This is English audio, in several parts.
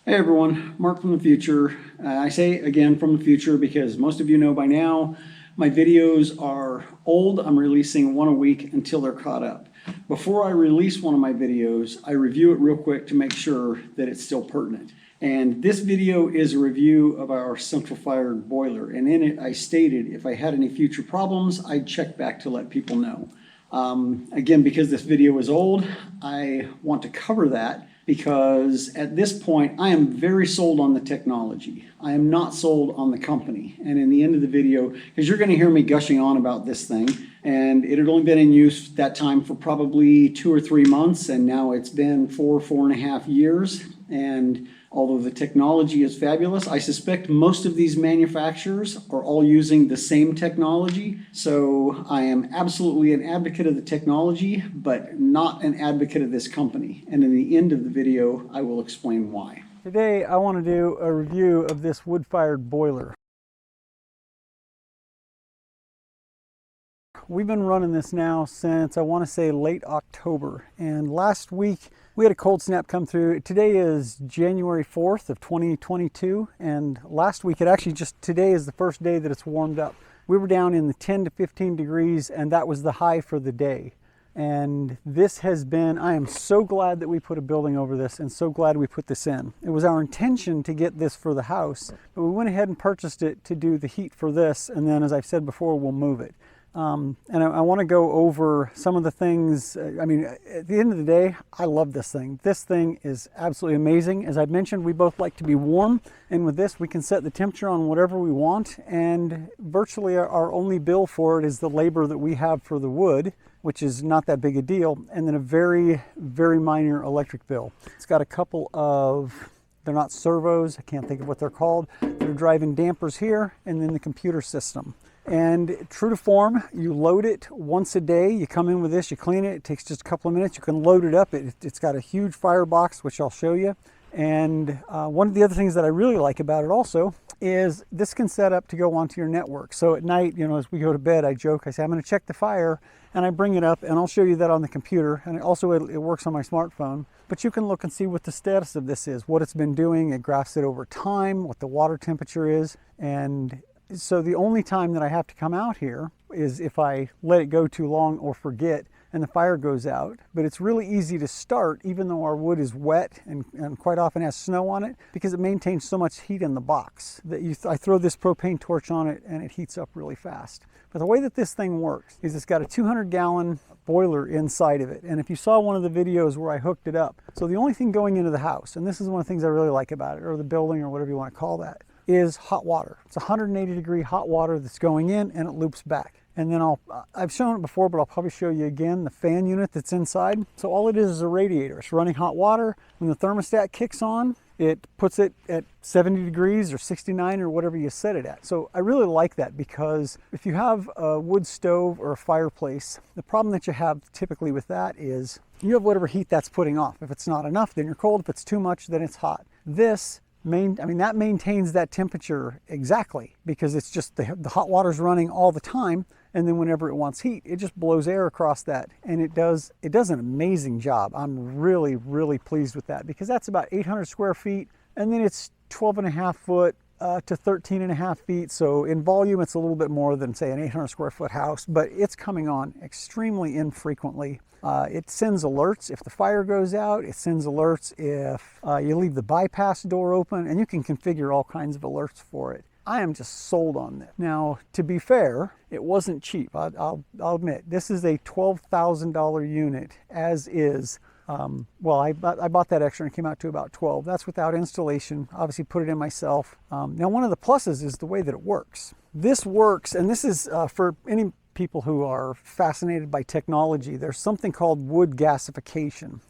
Hey everyone, Mark from the future. I say again from the future because most of you know by now my videos are old. I'm releasing one a week until they're caught up. Before I release one of my videos, I review it real quick to make sure that it's still pertinent. And this video is a review of our central fired boiler. And in it, I stated if I had any future problems, I'd check back to let people know. Again, because this video is old, I want to cover that because at this point, I am very sold on the technology. I am not sold on the company. And in the end of the video, because you're going to hear me gushing on about this thing, and it had only been in use that time for probably 2 or 3 months, and now it's been 4.5 years. And although the technology is fabulous, I suspect most of these manufacturers are all using the same technology. So I am absolutely an advocate of the technology, but not an advocate of this company. And in the end of the video, I will explain why. Today, I want to do a review of this wood-fired boiler. We've been running this now since, I want to say, late October. And last week, we had a cold snap come through. Today is January 4th of 2022. And last week, today is the first day that it's warmed up. We were down in the 10 to 15 degrees, and that was the high for the day. And this has been, I am so glad that we put a building over this and so glad we put this in. It was our intention to get this for the house, but we went ahead and purchased it to do the heat for this. And then, as I've said before, we'll move it. And I want to go over some of the things. I mean, at the end of the day, I love this thing. This thing is absolutely amazing. As I've mentioned, we both like to be warm, and with this, we can set the temperature on whatever we want, and virtually our only bill for it is the labor that we have for the wood, which is not that big a deal, and then a very, very minor electric bill. It's got a couple of, they're not servos, I can't think of what they're called. They're driving dampers here, and then the computer system. And true to form, you load it once a day. You come in with this, you clean it. It takes just a couple of minutes. You can load it up. It's got a huge firebox, which I'll show you. And one of the other things that I really like about it also is this can set up to go onto your network. So at night, you know, as we go to bed, I joke, I say, I'm going to check the fire, and I bring it up, and I'll show you that on the computer. And also it works on my smartphone. But you can look and see what the status of this is, what it's been doing. It graphs it over time, what the water temperature is, and so the only time that I have to come out here is if I let it go too long or forget and the fire goes out. But it's really easy to start even though our wood is wet and quite often has snow on it because it maintains so much heat in the box that I throw this propane torch on it and it heats up really fast. But the way that this thing works is it's got a 200-gallon boiler inside of it. And if you saw one of the videos where I hooked it up, so the only thing going into the house, and this is one of the things I really like about it, or the building or whatever you want to call that, is hot water. It's 180-degree hot water that's going in and it loops back. And then I've shown it before, but I'll probably show you again the fan unit that's inside. So all it is a radiator. It's running hot water. When the thermostat kicks on, it puts it at 70 degrees or 69 or whatever you set it at. So I really like that because if you have a wood stove or a fireplace, the problem that you have typically with that is you have whatever heat that's putting off. If it's not enough, then you're cold. If it's too much, then it's hot. That maintains that temperature exactly because it's just the hot water's running all the time, and then whenever it wants heat, it just blows air across that, and it does an amazing job. I'm really, really pleased with that because that's about 800 square feet, and then it's 12.5 foot to 13.5 feet. So in volume, it's a little bit more than say an 800 square foot house, but it's coming on extremely infrequently. It sends alerts if the fire goes out. It sends alerts if you leave the bypass door open, and you can configure all kinds of alerts for it. I am just sold on this. Now, to be fair, it wasn't cheap. I'll admit, this is a $12,000 unit as is. Well, I bought that extra and it came out to about 12. That's without installation. Obviously put it in myself. Now, one of the pluses is the way that it works. This works, and this is for any people who are fascinated by technology. There's something called wood gasification,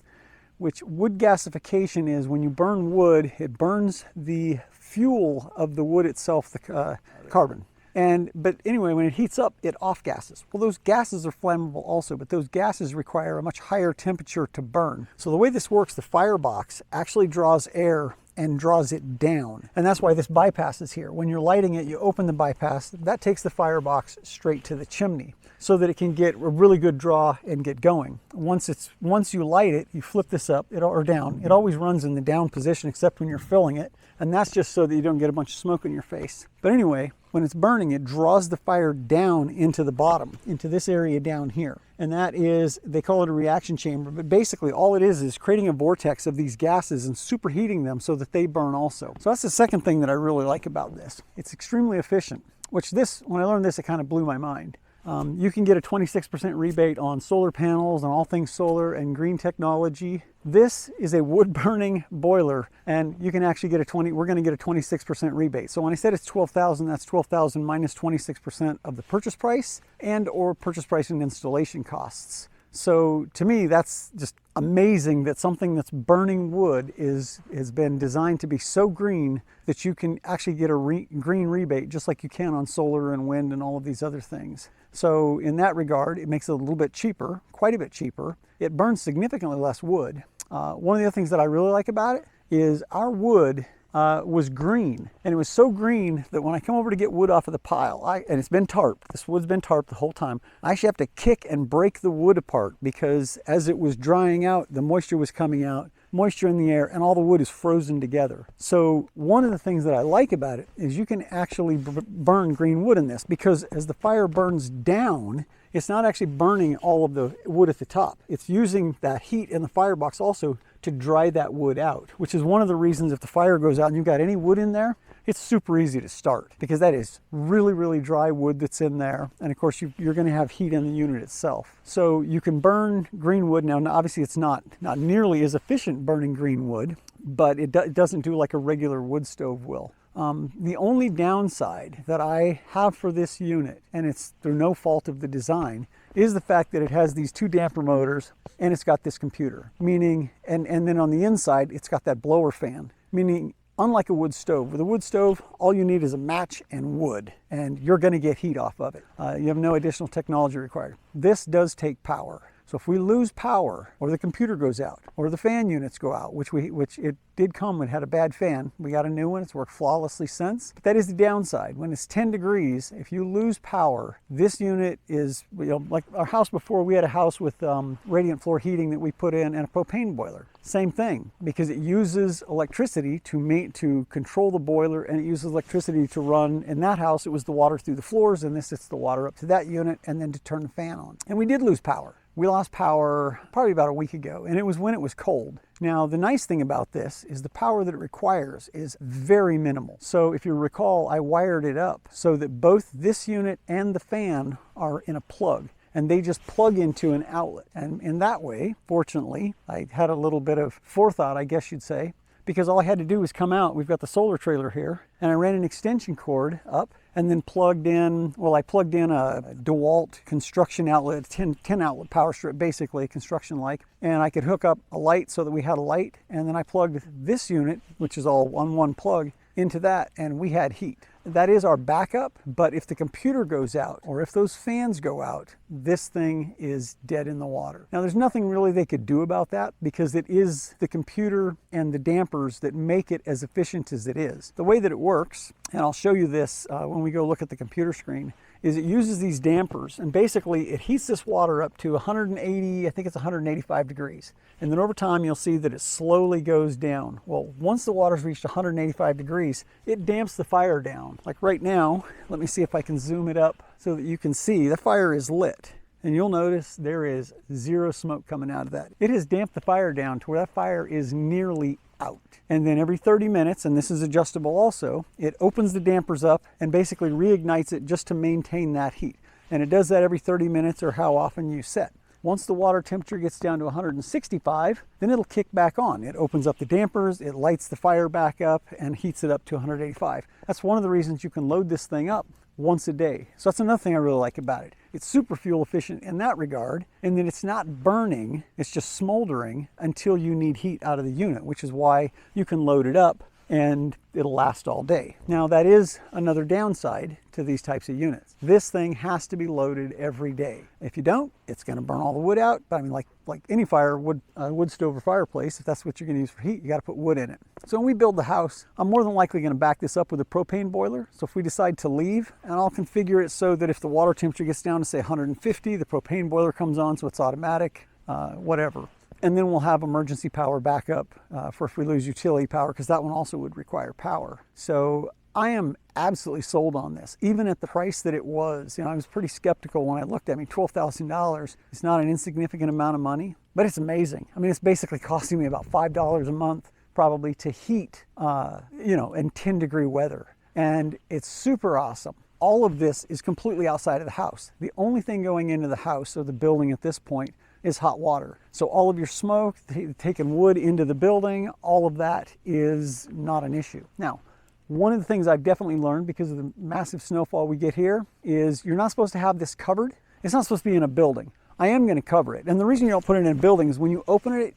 which wood gasification is when you burn wood, it burns the fuel of the wood itself, the carbon. But anyway, when it heats up, it off gases. Well, those gases are flammable also, but those gases require a much higher temperature to burn. So the way this works, the firebox actually draws air and draws it down. And that's why this bypass is here. When you're lighting it, you open the bypass, that takes the firebox straight to the chimney so that it can get a really good draw and get going. Once you light it, you flip this up or down. It always runs in the down position except when you're filling it. And that's just so that you don't get a bunch of smoke in your face. But anyway, when it's burning, it draws the fire down into the bottom, into this area down here. And that is, they call it a reaction chamber, but basically all it is creating a vortex of these gases and superheating them so that they burn also. So that's the second thing that I really like about this. It's extremely efficient, which when I learned this, it kind of blew my mind. You can get a 26% rebate on solar panels and all things solar and green technology. This is a wood burning boiler, and you can actually get we're going to get a 26% rebate. So when I said it's $12,000, that's $12,000 minus 26% of the purchase price or purchase price and installation costs. So to me, that's just amazing that something that's burning wood has been designed to be so green that you can actually get a green rebate just like you can on solar and wind and all of these other things. So in that regard, it makes it a little bit cheaper, quite a bit cheaper. It burns significantly less wood. One of the other things that I really like about it is our wood was green, and it was so green that when I come over to get wood off of the pile, and it's been tarped, this wood's been tarped the whole time, I actually have to kick and break the wood apart because as it was drying out, the moisture was coming out, moisture in the air, and all the wood is frozen together. So one of the things that I like about it is you can actually burn green wood in this, because as the fire burns down, it's not actually burning all of the wood at the top. It's using that heat in the firebox also to dry that wood out, which is one of the reasons if the fire goes out and you've got any wood in there, it's super easy to start because that is really, really dry wood that's in there. And of course, you're going to have heat in the unit itself. So you can burn green wood. Now, obviously, it's not nearly as efficient burning green wood, but it doesn't do like a regular wood stove will. The only downside that I have for this unit, and it's through no fault of the design, is the fact that it has these two damper motors and it's got this computer, meaning, and then on the inside, it's got that blower fan, meaning unlike a wood stove, with a wood stove, all you need is a match and wood, and you're going to get heat off of it. You have no additional technology required. This does take power. So if we lose power, or the computer goes out, or the fan units go out, which it did come, it had a bad fan. We got a new one, it's worked flawlessly since. But that is the downside. When it's 10 degrees, if you lose power, this unit is, like our house before, we had a house with radiant floor heating that we put in and a propane boiler. Same thing, because it uses electricity to control the boiler, and it uses electricity to run. In that house, it was the water through the floors, and this it's the water up to that unit, and then to turn the fan on. And we did lose power. We lost power probably about a week ago, and it was when it was cold. Now, the nice thing about this is the power that it requires is very minimal. So if you recall, I wired it up so that both this unit and the fan are in a plug, and they just plug into an outlet. And in that way, fortunately, I had a little bit of forethought, I guess you'd say, because all I had to do was come out. We've got the solar trailer here, and I ran an extension cord up and then plugged in, I plugged in a DeWalt construction outlet, 10 outlet power strip, basically construction-like, and I could hook up a light so that we had a light, and then I plugged this unit, which is all on one plug, into that, and we had heat. That is our backup, but if the computer goes out or if those fans go out, this thing is dead in the water. Now, there's nothing really they could do about that because it is the computer and the dampers that make it as efficient as it is. The way that it works, and I'll show you this when we go look at the computer screen, is it uses these dampers, and basically it heats this water up to 180, I think it's 185 degrees. And then over time, you'll see that it slowly goes down. Well, once the water's reached 185 degrees, it damps the fire down. Like right now, let me see if I can zoom it up so that you can see the fire is lit. And you'll notice there is zero smoke coming out of that. It has damped the fire down to where that fire is nearly out. And then every 30 minutes, and this is adjustable also, it opens the dampers up and basically reignites it just to maintain that heat. And it does that every 30 minutes or how often you set. Once the water temperature gets down to 165, then it'll kick back on. It opens up the dampers, it lights the fire back up, and heats it up to 185. That's one of the reasons you can load this thing up once a day. So that's another thing I really like about it. It's super fuel efficient in that regard, and then it's not burning, it's just smoldering until you need heat out of the unit, which is why you can load it up and it'll last all day. Now that is another downside to these types of units. This thing has to be loaded every day. If you don't, it's going to burn all the wood out. But I mean, like any wood stove or fireplace, if that's what you're going to use for heat, you got to put wood in it. So when we build the house, I'm more than likely going to back this up with a propane boiler. So if we decide to leave, and I'll configure it so that if the water temperature gets down to say 150, the propane boiler comes on, so it's automatic, whatever. And then we'll have emergency power backup for if we lose utility power, because that one also would require power. So I am absolutely sold on this, even at the price that it was. You know, I was pretty skeptical when I looked at me. $12,000 is not an insignificant amount of money, but it's amazing. I mean, it's basically costing me about $5 a month probably to heat, you know, in 10-degree weather. And it's super awesome. All of this is completely outside of the house. The only thing going into the house or the building at this point is hot water. So all of your smoke, taking wood into the building, all of that is not an issue. Now, one of the things I've definitely learned because of the massive snowfall we get here is you're not supposed to have this covered. It's not supposed to be in a building. I am going to cover it. And the reason you don't put it in a building is when you open it,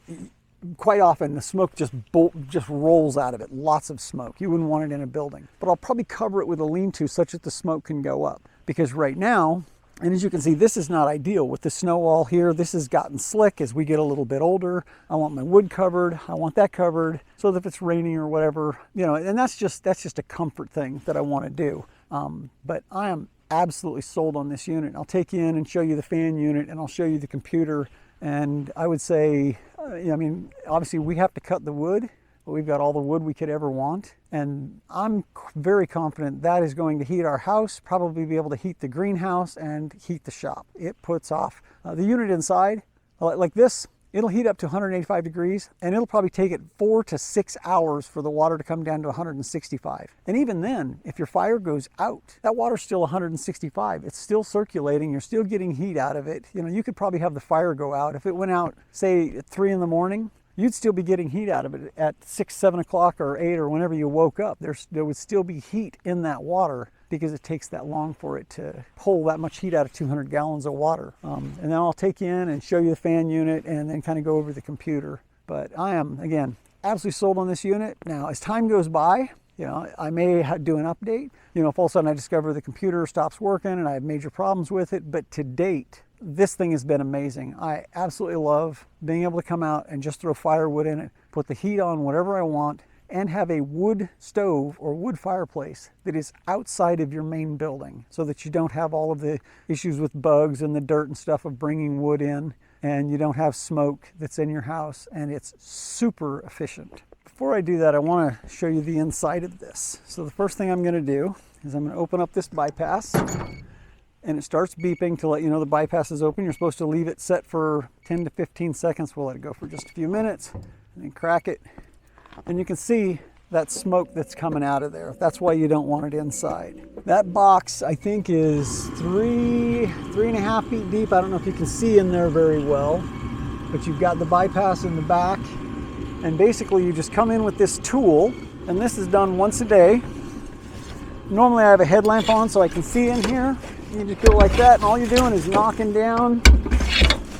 quite often the smoke just rolls out of it. Lots of smoke. You wouldn't want it in a building. But I'll probably cover it with a lean-to such that the smoke can go up. Because right now, and as you can see, this is not ideal with the snow all here. This has gotten slick as we get a little bit older. I want my wood covered. I want that covered so that if it's raining or whatever, you know, and that's just a comfort thing that I want to do. But I am absolutely sold on this unit. I'll take you in and show you the fan unit, and I'll show you the computer. And I would say, I mean, obviously we have to cut the wood, but we've got all the wood we could ever want. And I'm very confident that is going to heat our house, probably be able to heat the greenhouse and heat the shop. It puts off the unit inside, like this, it'll heat up to 185 degrees, and it'll probably take it 4 to 6 hours for the water to come down to 165. And even then, if your fire goes out, that water's still 165. It's still circulating. You're still getting heat out of it. You know, you could probably have the fire go out. If it went out, say, at 3 in the morning, you'd still be getting heat out of it at 6, 7 o'clock or 8 or whenever you woke up. There would still be heat in that water because it takes that long for it to pull that much heat out of 200 gallons of water. And then I'll take you in and show you the fan unit and then kind of go over the computer. But I am, again, absolutely sold on this unit. Now, as time goes by, you know, I may do an update. You know, if all of a sudden I discover the computer stops working and I have major problems with it. But to date, this thing has been amazing. I absolutely love being able to come out and just throw firewood in it, put the heat on whatever I want, and have a wood stove or wood fireplace that is outside of your main building so that you don't have all of the issues with bugs and the dirt and stuff of bringing wood in, and you don't have smoke that's in your house, and it's super efficient. Before I do that, I want to show you the inside of this. So the first thing I'm going to do is I'm going to open up this bypass, and it starts beeping to let you know the bypass is open. You're supposed to leave it set for 10 to 15 seconds. We'll let it go for just a few minutes and then crack it. And you can see that smoke that's coming out of there. That's why you don't want it inside. That box, I think, is 3.5 feet deep. I don't know if you can see in there very well, but you've got the bypass in the back. And basically you just come in with this tool, and this is done once a day. Normally I have a headlamp on so I can see in here. You just go like that, and all you're doing is knocking down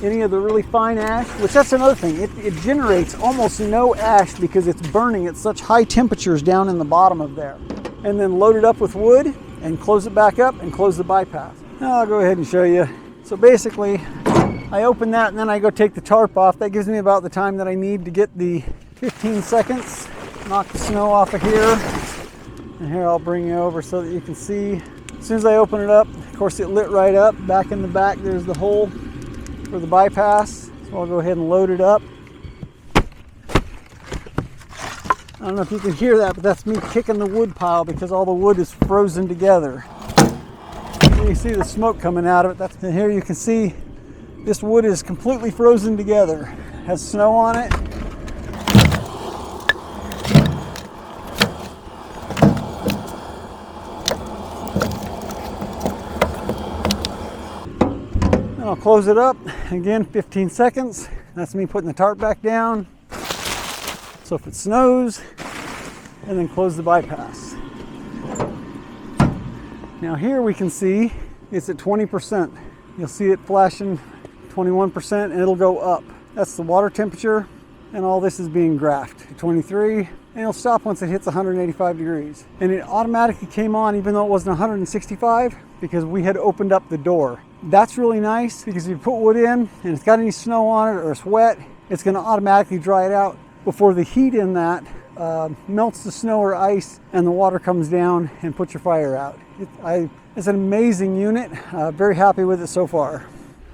any of the really fine ash, which that's another thing. It generates almost no ash because it's burning at such high temperatures down in the bottom of there. And then load it up with wood and close it back up and close the bypass. Now I'll go ahead and show you. So basically, I open that and then I go take the tarp off. That gives me about the time that I need to get the 15 seconds. Knock the snow off of here. And here I'll bring you over so that you can see. As soon as I open it up, of course it lit right up. Back in the back, there's the hole for the bypass. So I'll go ahead and load it up. I don't know if you can hear that, but that's me kicking the wood pile because all the wood is frozen together. And you see the smoke coming out of it. And here you can see this wood is completely frozen together. It has snow on it. I'll close it up, again 15 seconds. That's me putting the tarp back down. So if it snows, and then close the bypass. Now here we can see it's at 20%. You'll see it flashing 21% and it'll go up. That's the water temperature, and all this is being graphed. 23, and it'll stop once it hits 185 degrees. And it automatically came on even though it wasn't 165 because we had opened up the door. That's really nice because if you put wood in and it's got any snow on it or it's wet, it's going to automatically dry it out before the heat in that melts the snow or ice and the water comes down and puts your fire out. It's an amazing unit. Very happy with it so far.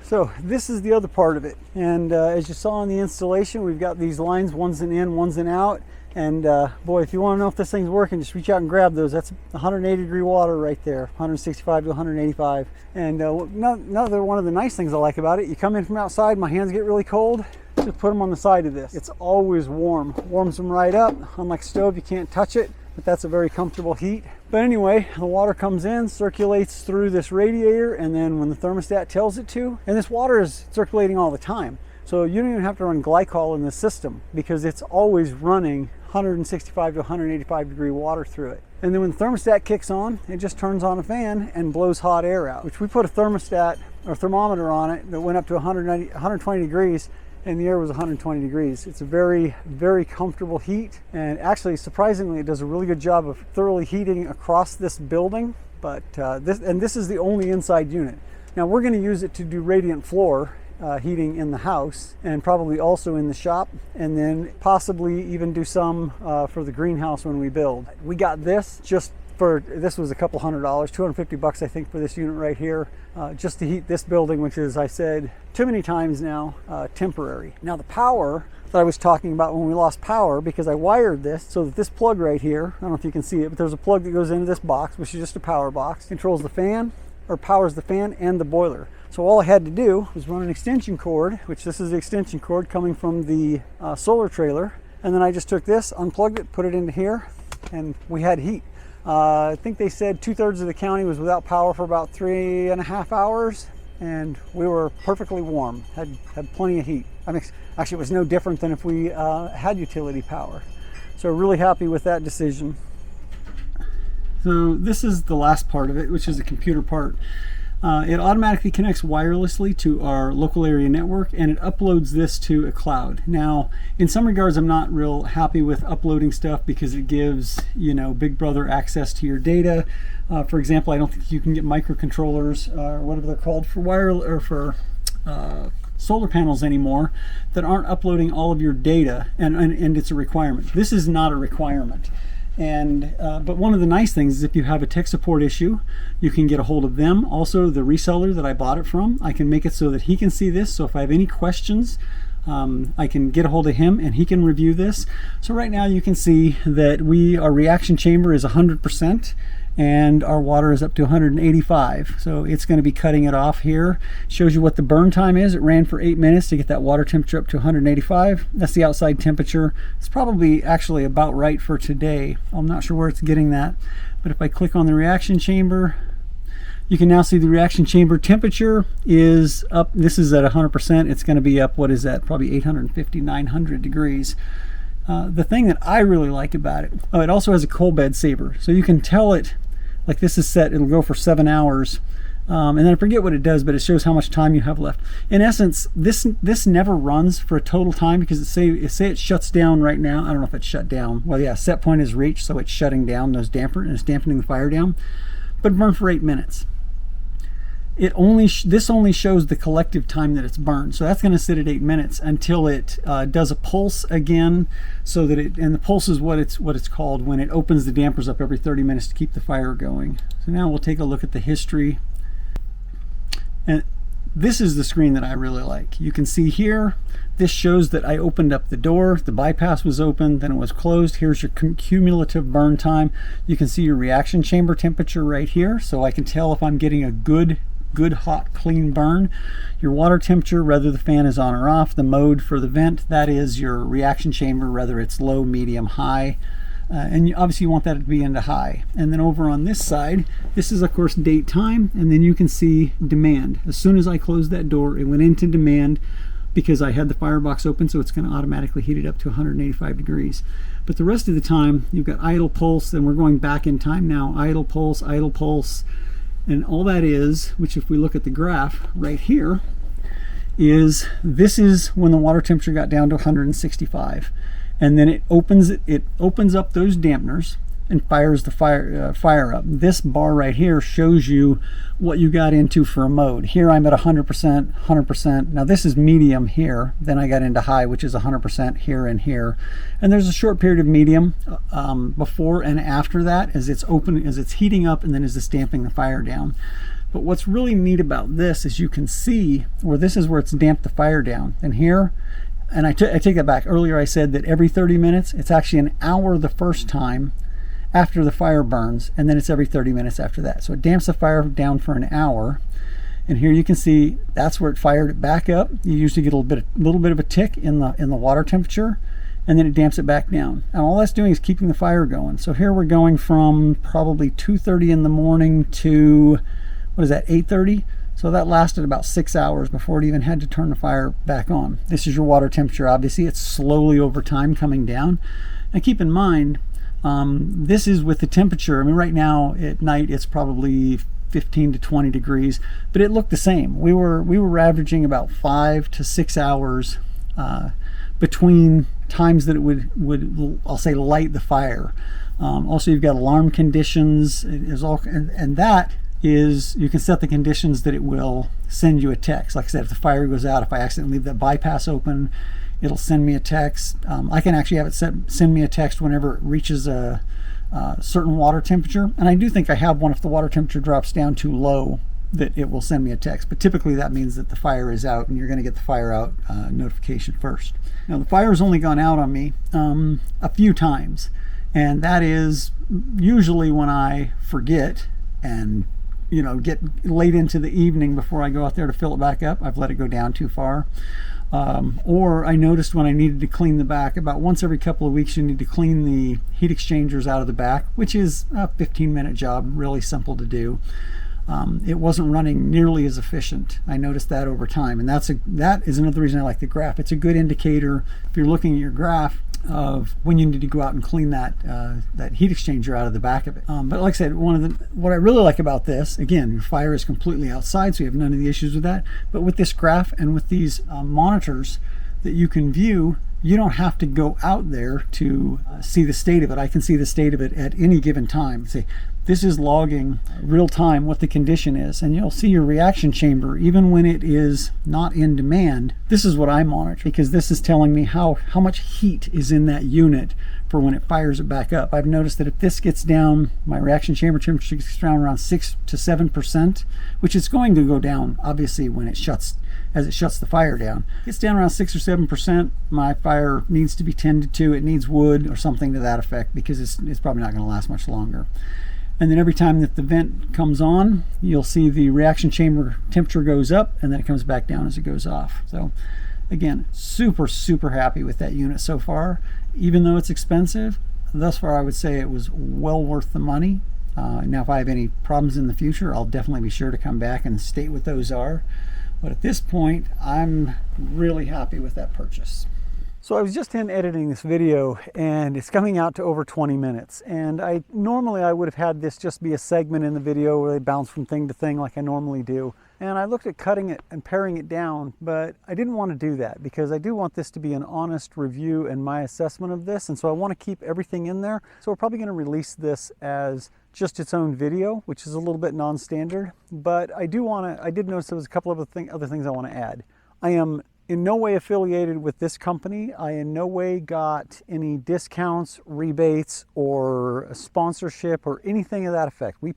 So this is the other part of it, and as you saw in the installation, we've got these lines, one's an in, one's an out, and boy, if you want to know if this thing's working, just reach out and grab those. That's 180 degree water right there, 165 to 185. And another one of the nice things I like about it, you come in from outside, my hands get really cold, just put them on the side of this. It's always warm, warms them right up. Unlike stove, you can't touch it, but that's a very comfortable heat. But anyway, the water comes in, circulates through this radiator, and then when the thermostat tells it to, and this water is circulating all the time. So you don't even have to run glycol in the system because it's always running 165 to 185 degree water through it. And then when the thermostat kicks on, it just turns on a fan and blows hot air out, which we put a thermostat or thermometer on it that went up to 120 degrees, and the air was 120 degrees. It's a very, very comfortable heat, and actually, surprisingly, it does a really good job of thoroughly heating across this building. But this is the only inside unit. Now we're going to use it to do radiant floor heating in the house, and probably also in the shop, and then possibly even do some for the greenhouse when we build. We got this just for, this was a couple $100, 250 bucks I think for this unit right here, just to heat this building, which is, I said too many times now, temporary. Now the power that I was talking about when we lost power, because I wired this so that this plug right here, I don't know if you can see it, but there's a plug that goes into this box, which is just a power box, controls the fan, or powers the fan and the boiler. So all I had to do was run an extension cord, which this is the extension cord coming from the solar trailer, and then I just took this, unplugged it, put it into here, and we had heat. I think they said 2/3 of the county was without power for about 3.5 hours, and we were perfectly warm, had plenty of heat. I mean, actually it was no different than if we had utility power. So really happy with that decision. So this is the last part of it, which is the computer part. It automatically connects wirelessly to our local area network, and it uploads this to a cloud. Now, in some regards, I'm not real happy with uploading stuff because it gives, you know, Big Brother access to your data. For example, I don't think you can get microcontrollers or whatever they're called for solar panels anymore that aren't uploading all of your data, and it's a requirement. This is not a requirement. And but one of the nice things is if you have a tech support issue, you can get a hold of them. Also, the reseller that I bought it from, I can make it so that he can see this. So if I have any questions, I can get a hold of him and he can review this. So right now you can see that our reaction chamber is 100%. And our water is up to 185, so it's going to be cutting it off here. Shows you what the burn time is. It ran for 8 minutes to get that water temperature up to 185. That's the outside temperature. It's probably actually about right for today. I'm not sure where it's getting that, but if I click on the reaction chamber, you can now see the reaction chamber temperature is up. This is at 100%. It's going to be up, what is that, probably 850, 900 degrees. The thing that I really like about it, it also has a cold bed saver, so you can tell it, like this is set, it'll go for 7 hours, and then I forget what it does, but it shows how much time you have left. In essence, this never runs for a total time, because say it shuts down right now. I don't know if it's shut down. Well, yeah, set point is reached, so it's shutting down those damper, and it's dampening the fire down, but burn for 8 minutes. This only shows the collective time that it's burned, so that's going to sit at 8 minutes until it does a pulse again, so that and the pulse is what it's called when it opens the dampers up every 30 minutes to keep the fire going. So now we'll take a look at the history, and this is the screen that I really like. You can see here, this shows that I opened up the door, the bypass was open, then it was closed. Here's your cumulative burn time. You can see your reaction chamber temperature right here, so I can tell if I'm getting a good hot clean burn. Your water temperature, whether the fan is on or off, the mode for the vent, that is your reaction chamber, whether it's low, medium, high, and obviously you want that to be into high. And then over on this side, this is of course date time, and then you can see demand. As soon as I closed that door, it went into demand because I had the firebox open, so it's going to automatically heat it up to 185 degrees. But the rest of the time you've got idle pulse, and we're going back in time now. Idle pulse, and all that is, which if we look at the graph right here, this is when the water temperature got down to 165. and then it opens up those dampeners and fires the fire up. This bar right here shows you what you got into for a mode. Here I'm at 100%. Now this is medium here. Then I got into high, which is 100% here and here. And there's a short period of medium before and after that, as it's heating up, and then as it's damping the fire down. But what's really neat about this is you can see where this is where it's damped the fire down. And here, and I take that back. Earlier I said that every 30 minutes, it's actually an hour the first time after the fire burns, and then it's every 30 minutes after that. So it damps the fire down for an hour. And here you can see that's where it fired it back up. You usually get a little bit of a tick in the water temperature, and then it damps it back down. And all that's doing is keeping the fire going. So here we're going from probably 2:30 in the morning to, what is that, 8:30? So that lasted about 6 hours before it even had to turn the fire back on. This is your water temperature. Obviously, it's slowly over time coming down. And keep in mind, this is with the temperature. I mean, right now at night it's probably 15 to 20 degrees, but it looked the same. We were averaging about 5 to 6 hours between times that it would I'll say light the fire. Also, you've got alarm conditions. It is all, and that is, you can set the conditions that it will send you a text. Like I said, if the fire goes out, if I accidentally leave that bypass open, it'll send me a text. I can actually have it send me a text whenever it reaches a certain water temperature. And I do think I have one. If the water temperature drops down too low, that it will send me a text. But typically that means that the fire is out, and you're going to get the fire out notification first. Now the fire has only gone out on me a few times, and that is usually when I forget and get late into the evening before I go out there to fill it back up. I've let it go down too far. Or I noticed when I needed to clean the back, about once every couple of weeks you need to clean the heat exchangers out of the back, which is a 15-minute job, really simple to do. It wasn't running nearly as efficient. I noticed that over time, and that is another reason I like the graph. It's a good indicator, if you're looking at your graph, of when you need to go out and clean that heat exchanger out of the back of it. But like I said, what I really like about this, again, your fire is completely outside, so you have none of the issues with that. But with this graph and with these monitors that you can view, you don't have to go out there to see the state of it. I can see the state of it at any given time. See, this is logging real time what the condition is, and you'll see your reaction chamber even when it is not in demand. This is what I monitor, because this is telling me how much heat is in that unit for when it fires it back up. I've noticed that if this gets down, my reaction chamber temperature gets down around 6 to 7%, which is going to go down obviously when it shuts, as it shuts the fire down. It gets down around 6 or 7%, my fire needs to be tended to. It needs wood or something to that effect, because it's probably not going to last much longer. And then every time that the vent comes on, you'll see the reaction chamber temperature goes up, and then it comes back down as it goes off. So again, super happy with that unit so far. Even though it's expensive, thus far I would say it was well worth the money. Now if I have any problems in the future, I'll definitely be sure to come back and state what those are. But at this point, I'm really happy with that purchase. So I was just editing this video, and it's coming out to over 20 minutes. And normally I would have had this just be a segment in the video where they bounce from thing to thing like I normally do. And I looked at cutting it and paring it down, but I didn't want to do that, because I do want this to be an honest review and my assessment of this. And so I want to keep everything in there. So we're probably going to release this as just its own video, which is a little bit non-standard. But I did notice there was a couple of other things I want to add. I am in no way affiliated with this company. I in no way got any discounts, rebates, or a sponsorship or anything of that effect. We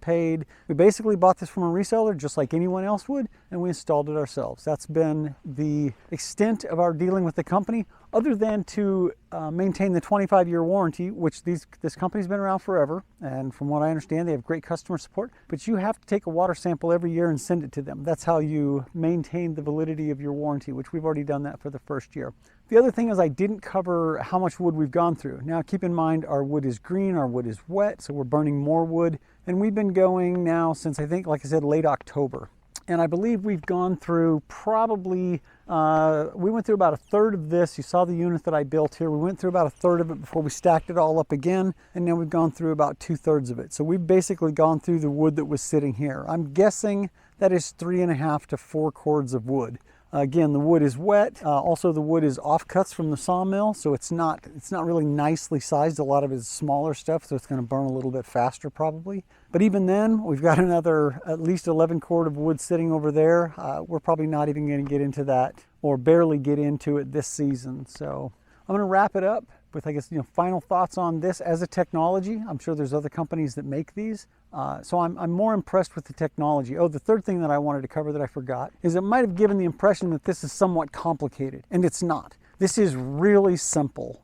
basically bought this from a reseller just like anyone else would, and we installed it ourselves. That's been the extent of our dealing with the company, other than to maintain the 25-year warranty, which this company's been around forever, and from what I understand, they have great customer support. But you have to take a water sample every year and send it to them. That's how you maintain the validity of your warranty, which we've already done that for the first year. The other thing is I didn't cover how much wood we've gone through. Now keep in mind, our wood is green, our wood is wet, so we're burning more wood, and we've been going now since, I think, like I said, late October. And I believe we've gone through probably, we went through about a third of this. You saw the unit that I built here. We went through about a third of it before we stacked it all up again. And now we've gone through about 2/3 of it. So we've basically gone through the wood that was sitting here. I'm guessing that is 3.5 to 4 cords of wood. Again, the wood is wet. Also, the wood is offcuts from the sawmill, so it's not really nicely sized. A lot of it is smaller stuff, so it's going to burn a little bit faster probably. But even then, we've got another at least 11 cord of wood sitting over there. We're probably not even going to get into that, or barely get into it this season. So I'm going to wrap it up with, I guess, final thoughts on this as a technology. I'm sure there's other companies that make these. So I'm more impressed with the technology. Oh, the third thing that I wanted to cover that I forgot is it might have given the impression that this is somewhat complicated, and it's not. This is really simple.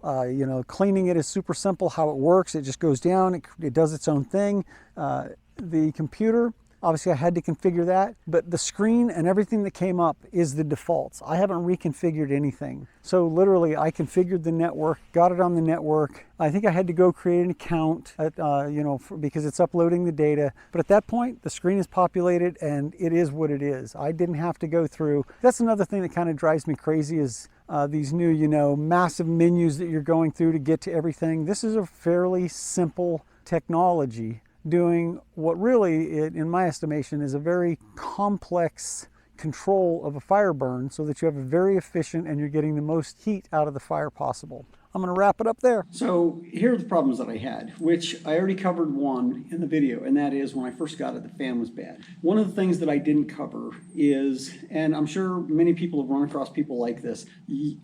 Cleaning it is super simple. How it works, it just goes down, it does its own thing. The computer, obviously I had to configure that, but the screen and everything that came up is the defaults. I haven't reconfigured anything. So literally I configured the network, got it on the network. I think I had to go create an account because it's uploading the data. But at that point, the screen is populated and it is what it is. I didn't have to go through. That's another thing that kind of drives me crazy is these new, massive menus that you're going through to get to everything. This is a fairly simple technology doing what really, in my estimation, is a very complex control of a fire burn so that you have a very efficient and you're getting the most heat out of the fire possible. I'm going to wrap it up there. So here are the problems that I had, which I already covered one in the video, and that is when I first got it, the fan was bad. One of the things that I didn't cover is, and I'm sure many people have run across people like this,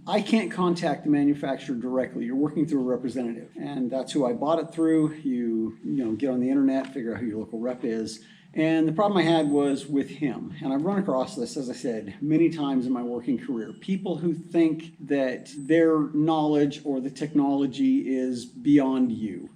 I can't contact the manufacturer directly. You're working through a representative, and that's who I bought it through. You get on the internet, figure out who your local rep is. And the problem I had was with him. And I've run across this, as I said, many times in my working career. People who think that their knowledge or the technology is beyond you.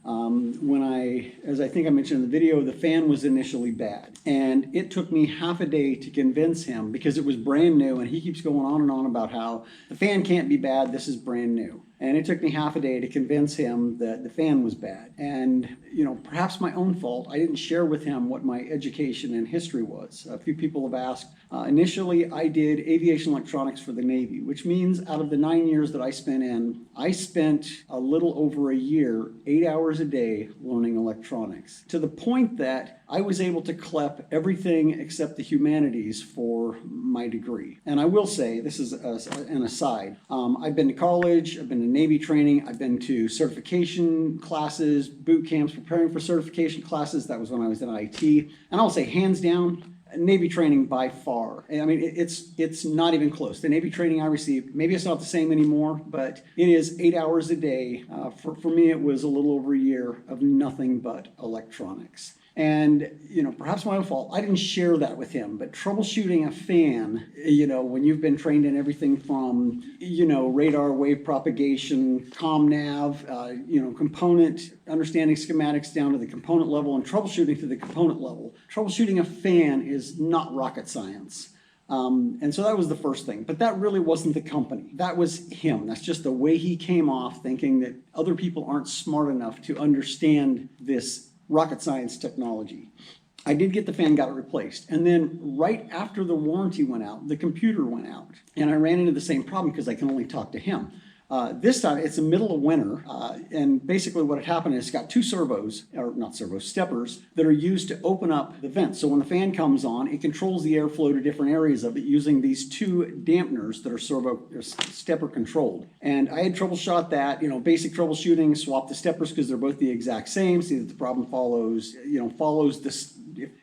As I think I mentioned in the video, the fan was initially bad. And it took me half a day to convince him because it was brand new. And he keeps going on and on about how the fan can't be bad, this is brand new. And it took me half a day to convince him that the fan was bad. And, perhaps my own fault. I didn't share with him what my education and history was. A few people have asked. Initially, I did aviation electronics for the Navy, which means out of the 9 years that I spent a little over a year, 8 hours a day learning electronics, to the point that I was able to clep everything except the humanities for my degree. And I will say, this is an aside, I've been to college, I've been to Navy training, I've been to certification classes, boot camps, preparing for certification classes. That was when I was in IT. And I'll say, hands down, Navy training by far. I mean, it's not even close. The Navy training I received, maybe it's not the same anymore, but it is 8 hours a day. For me, it was a little over a year of nothing but electronics. And, perhaps my own fault, I didn't share that with him, but troubleshooting a fan, when you've been trained in everything from, radar, wave propagation, comm nav, component, understanding schematics down to the component level and troubleshooting to the component level. Troubleshooting a fan is not rocket science. And so that was the first thing. But that really wasn't the company. That was him. That's just the way he came off, thinking that other people aren't smart enough to understand this rocket science technology. I did get the fan, got it replaced. And then right after the warranty went out, the computer went out. And I ran into the same problem because I can only talk to him. This time, it's the middle of winter, and basically what had happened is it's got two steppers that are used to open up the vents. So when the fan comes on, it controls the airflow to different areas of it using these two dampeners that are stepper controlled. And I had troubleshot that, basic troubleshooting, swap the steppers because they're both the exact same, see that the problem follows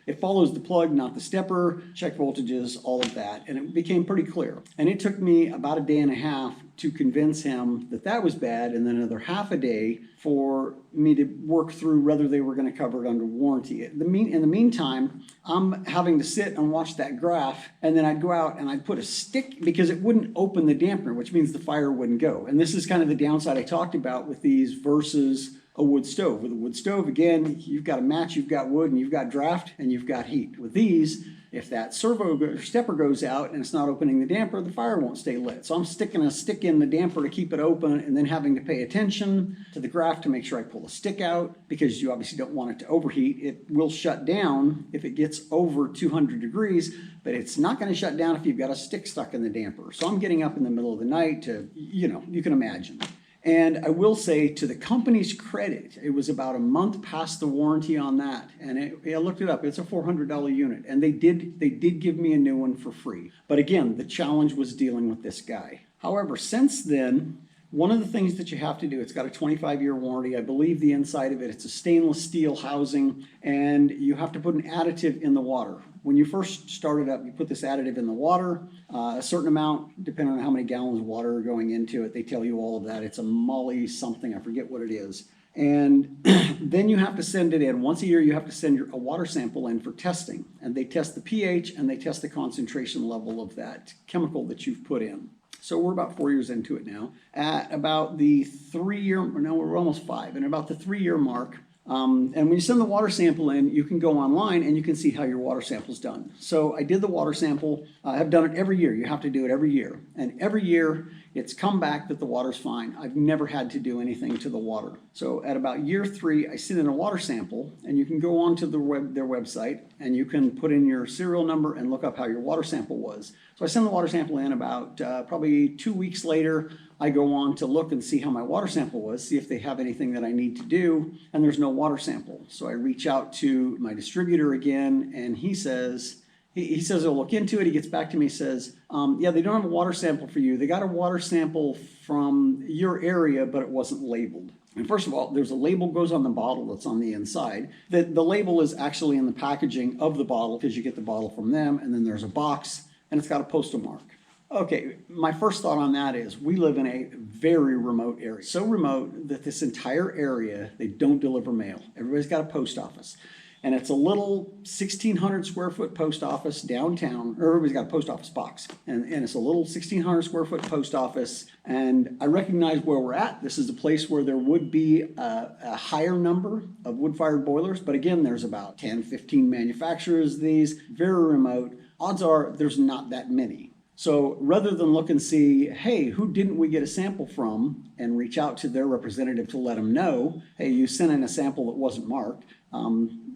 it follows the plug, not the stepper, check voltages, all of that. And it became pretty clear. And it took me about a day and a half to convince him that that was bad, and then another half a day for me to work through whether they were going to cover it under warranty. In the meantime, I'm having to sit and watch that graph, and then I'd go out and I'd put a stick, because it wouldn't open the dampener, which means the fire wouldn't go. And this is kind of the downside I talked about with these versus a wood stove. With a wood stove, again, you've got a match, you've got wood, and you've got draft, and you've got heat. With these, if that stepper goes out and it's not opening the damper, the fire won't stay lit. So I'm sticking a stick in the damper to keep it open, and then having to pay attention to the graph to make sure I pull the stick out, because you obviously don't want it to overheat. It will shut down if it gets over 200 degrees, but it's not going to shut down if you've got a stick stuck in the damper. So I'm getting up in the middle of the night to, you can imagine. And I will say, to the company's credit, it was about a month past the warranty on that. And I looked it up. It's a $400 unit. And they did give me a new one for free. But again, the challenge was dealing with this guy. However, since then, one of the things that you have to do, it's got a 25-year warranty. I believe the inside of it, it's a stainless steel housing, and you have to put an additive in the water. When you first start it up, you put this additive in the water, a certain amount, depending on how many gallons of water are going into it. They tell you all of that. It's a moly something, I forget what it is. And then you have to send it in. Once a year, you have to send a water sample in for testing. And they test the pH and they test the concentration level of that chemical that you've put in. So we're about 4 years into it now. At about the 3-year, no, we're almost 5, and about the 3-year mark. And when you send the water sample in, you can go online and you can see how your water sample's done. So I did the water sample. I've done it every year. You have to do it every year. And every year, it's come back that the water's fine. I've never had to do anything to the water. So at about year 3, I sent in a water sample, and you can go onto their website, and you can put in your serial number and look up how your water sample was. So I send the water sample in about probably 2 weeks later. I go on to look and see how my water sample was, see if they have anything that I need to do, and there's no water sample. So I reach out to my distributor again, and he says he'll look into it. He gets back to me, says, yeah, they don't have a water sample for you. They got a water sample from your area, but it wasn't labeled. And first of all, there's a label goes on the bottle that's on the inside. The label is actually in the packaging of the bottle, because you get the bottle from them, and then there's a box, and it's got a postal mark. Okay, my first thought on that is we live in a very remote area. So remote that this entire area, they don't deliver mail. Everybody's got a post office. And it's a little 1,600 square foot post office downtown, or everybody's got a post office box. And it's a little 1,600 square foot post office. And I recognize where we're at. This is a place where there would be a higher number of wood-fired boilers. But again, there's about 10, 15 manufacturers of these, very remote. Odds are there's not that many. So rather than look and see, hey, who didn't we get a sample from, and reach out to their representative to let them know, hey, you sent in a sample that wasn't marked,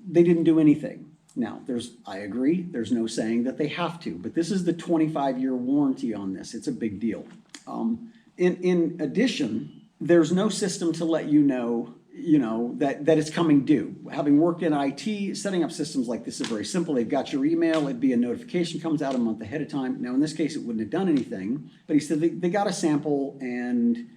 they didn't do anything. Now, I agree, there's no saying that they have to, but this is the 25-year warranty on this. It's a big deal. In addition, there's no system to let you know that it's coming due. Having worked in IT, setting up systems like this is very simple. They've got your email, it'd be a notification comes out a month ahead of time. Now, in this case, it wouldn't have done anything, but he said they got a sample and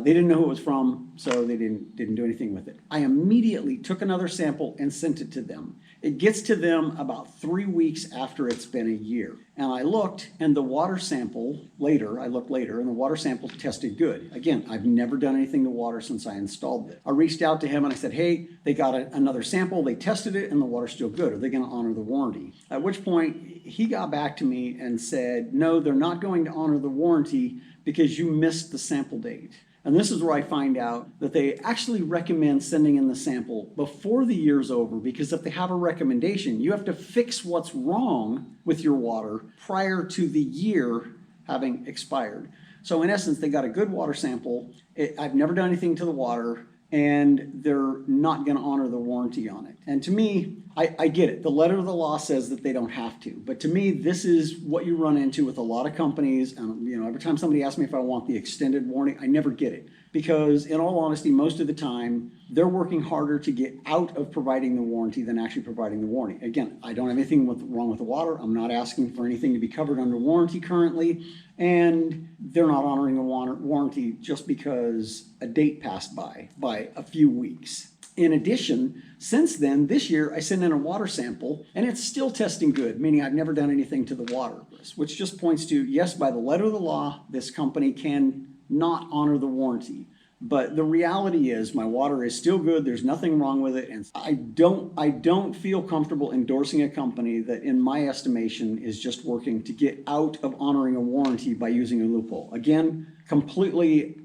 they didn't know who it was from, so they didn't do anything with it. I immediately took another sample and sent it to them. It gets to them about 3 weeks after it's been a year. And I looked, and the water sample I looked later, and the water sample tested good. Again, I've never done anything to water since I installed it. I reached out to him and I said, hey, they got another sample, they tested it, and the water's still good. Are they going to honor the warranty? At which point, he got back to me and said, no, they're not going to honor the warranty because you missed the sample date. And this is where I find out that they actually recommend sending in the sample before the year's over, because if they have a recommendation, you have to fix what's wrong with your water prior to the year having expired. So in essence, they got a good water sample. I've never done anything to the water, and they're not going to honor the warranty on it. And to me, I get it. The letter of the law says that they don't have to. But to me, this is what you run into with a lot of companies. And every time somebody asks me if I want the extended warranty, I never get it. Because in all honesty, most of the time, they're working harder to get out of providing the warranty than actually providing the warranty. Again, I don't have anything wrong with the water. I'm not asking for anything to be covered under warranty currently. And they're not honoring the warranty just because a date passed by a few weeks. In addition, since then, this year, I sent in a water sample, and it's still testing good, meaning I've never done anything to the water, which just points to, yes, by the letter of the law, this company can not honor the warranty. But the reality is my water is still good. There's nothing wrong with it. And I don't feel comfortable endorsing a company that, in my estimation, is just working to get out of honoring a warranty by using a loophole. Again, completely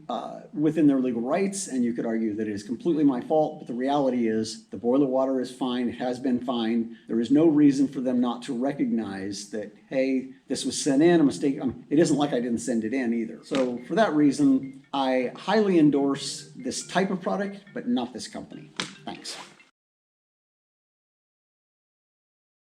within their legal rights, and you could argue that it is completely my fault, but the reality is the boiler water is fine. It has been fine. There is no reason for them not to recognize that, hey, this was sent in, a mistake. It isn't like I didn't send it in either. So for that reason, I highly endorse this type of product, but not this company. Thanks.